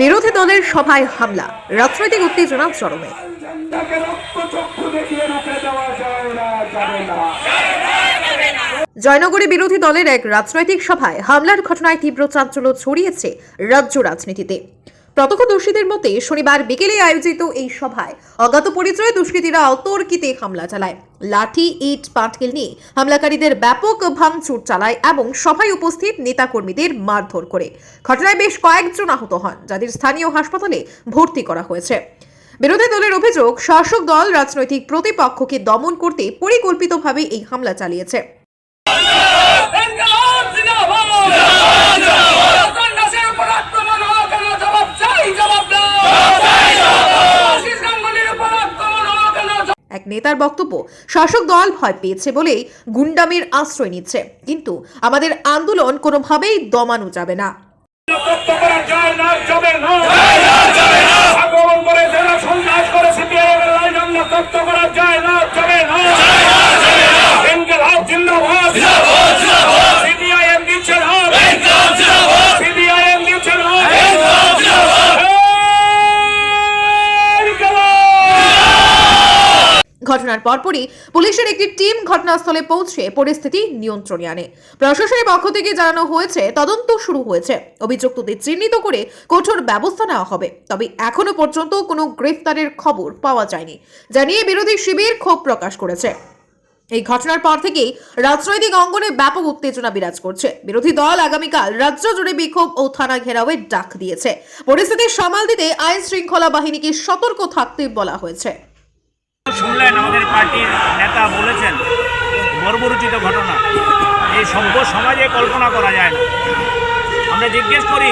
বিরোধী দলের সভায় হামলা, রাজনৈতিক উত্তেজনা চরমে। জয়নগরে বিরোধী দলের এক রাজনৈতিক সভায় হামলার ঘটনায় তীব্র চাঞ্চল্য ছড়িয়েছে রাজ্য রাজনীতিতে। প্রত্যক্ষদর্শীদের মতে শনিবার বিকেলে আয়োজিত এই সভায় অজ্ঞাত পরিচয় দুষ্কৃতীরা অতর্কিতে হামলা চালায়। লাঠি, ইট, পাটকেল নিয়ে হামলাকারীদের ব্যাপক ভাঙচুর চালায় এবং সভায় উপস্থিত নেতাকর্মীদের মারধর করে। ঘটনায় বেশ কয়েকজন আহত হন, যাদের স্থানীয় হাসপাতালে ভর্তি করা হয়েছে। বিরোধী দলের অভিযোগ, শাসক দল রাজনৈতিক প্রতিপক্ষকে দমন করতে পরিকল্পিতভাবে এই হামলা চালিয়েছে। এক নেতার বক্তব্য, শাসক দল ভয় পেয়েছে বলেই গুন্ডামির আশ্রয় নিচ্ছে, কিন্তু আমাদের আন্দোলন কোনোভাবেই দমানো যাবে না। ঘটনার পরপরই পুলিশের একটি টিম ঘটনাস্থলে পৌঁছে পরিস্থিতি নিয়ন্ত্রণে আনে। প্রশাসনের পক্ষ থেকে জানানো হয়েছে তদন্ত শুরু হয়েছে, অভিযুক্তদের চিহ্নিত করে কঠোর ব্যবস্থা নেওয়া হবে। তবে এখনো পর্যন্ত কোনো গ্রেফতারের খবর পাওয়া যায়নি, জানিয়ে বিরোধী শিবির ক্ষোভ প্রকাশ করেছে। এই ঘটনার পর থেকেই রাজনৈতিক অঙ্গনে ব্যাপক উত্তেজনা বিরাজ করছে। বিরোধী দল আগামীকাল রাজ্য জুড়ে বিক্ষোভ ও থানা ঘেরাওয়ের ডাক দিয়েছে। পরিস্থিতি সামাল দিতে আইন শৃঙ্খলা বাহিনীকে সতর্ক থাকতে বলা হয়েছে। শুনলেন আমাদের পার্টির নেতা বলেছেন, বর্বরোচিত ঘটনা এই সভ্য সমাজে কল্পনা করা যায় না। আমরা জিজ্ঞেস করি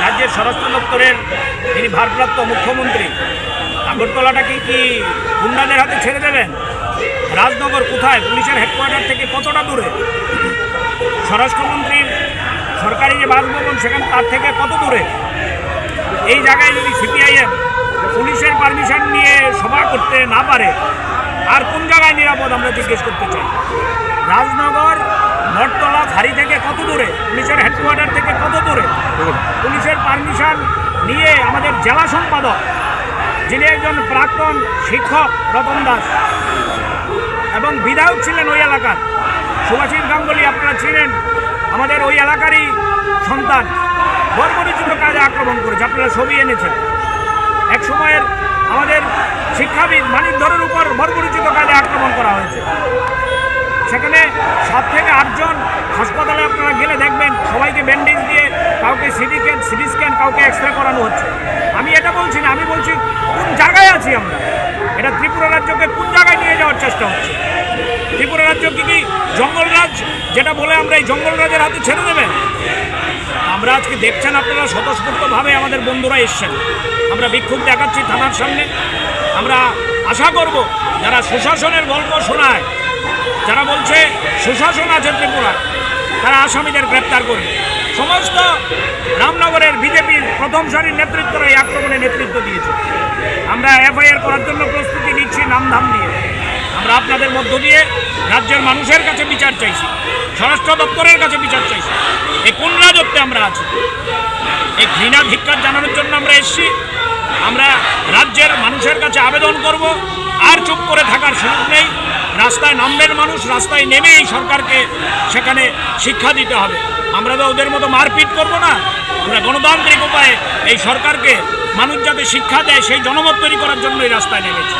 রাজ্যের স্বরাষ্ট্র দপ্তরের যিনি ভারপ্রাপ্ত মুখ্যমন্ত্রী, আগরতলাটাকে কি গুন্ডাদের হাতে ছেড়ে দেবেন? রাজনগর কোথায়? পুলিশের হেডকোয়ার্টার থেকে কতটা দূরে? স্বরাষ্ট্রমন্ত্রীর সরকারি যে বাসভবন সেখানে তার থেকে কত দূরে? এই জায়গায় যদি সিপিআইএম পুলিশের পারমিশন নিয়ে সভা করতে না পারে, আর কোন জায়গায় নিরাপদ আমরা জিজ্ঞেস করতে চাই। রাজনগর বটতলা ফাঁড়ি থেকে কত দূরে? পুলিশের হেডকোয়ার্টার থেকে কত দূরে? পুলিশের পারমিশন নিয়ে আমাদের জেলা সম্পাদক, যিনি একজন প্রাক্তন শিক্ষক রতন দাস এবং বিধায়ক ছিলেন ওই এলাকার, সুভাষিস গাঙ্গুলি আপনারা ছিলেন, আমাদের ওই এলাকারই সন্তান, বর্বরোচিত কাজে আক্রমণ করেছে। আপনারা ছবি এনেছেন। এক সময়ের আমাদের শিক্ষাবিদ মানিকধরের উপর বর্বরোচিত কাজে আক্রমণ করা হয়েছে। সেখানে 7 থেকে 8 জন হাসপাতালে আপনারা গেলে দেখবেন সবাইকে ব্যান্ডেজ দিয়ে, কাউকে সিটি স্ক্যান, কাউকে এক্সরে করানো হচ্ছে। আমি এটা বলছি না, আমি বলছি কোন জায়গায় আছি আমরা। এটা ত্রিপুরা রাজ্যকে কোন জায়গায় নিয়ে যাওয়ার চেষ্টা হচ্ছে? ত্রিপুরা রাজ্য কি জঙ্গলরাজ, যেটা বলে আমরা এই জঙ্গলরাজের হাতে ছেড়ে দেবেন? আমরা আজকে দেখছেন আপনারা স্বতঃস্ফূর্তভাবে আমাদের বন্ধুরা এসছেন। আমরা বিক্ষোভ দেখাচ্ছি থানার সামনে। আমরা আশা করব যারা সুশাসনের গল্প শোনায়, যারা বলছে সুশাসন আছে ত্রিপুরায়, তারা আসামিদের গ্রেপ্তার করবে। সমস্ত রামনগরের বিজেপির প্রথম সারির নেতৃত্বরা এই আক্রমণে নেতৃত্ব দিয়েছে। আমরা এফআইআর করার জন্য প্রস্তুতি নিচ্ছি নামধাম দিয়ে। আমরা আপনাদের মধ্য দিয়ে রাজ্যের মানুষের কাছে বিচার চাইছি, স্বরাষ্ট্র দপ্তরের কাছে বিচার চাইছি। এই কোন রাজত্বে আমরা আছি? এই ঘৃণা ধিক্কার জানানোর জন্য আমরা এসেছি। আমরা রাজ্যের মানুষের কাছে আবেদন করব, আর চুপ করে থাকার সুযোগ নেই। রাস্তায় নামবেন মানুষ, রাস্তায় নেমে এই সরকারকে সেখানে শিক্ষা দিতে হবে। আমরা তো ওদের মতো মারপিট করব না। আমরা গণতান্ত্রিক উপায়ে এই সরকারকে মানুষ যাতে শিক্ষা দেয় সেই জনমত তৈরি করার জন্য এই রাস্তায় নেমেছি।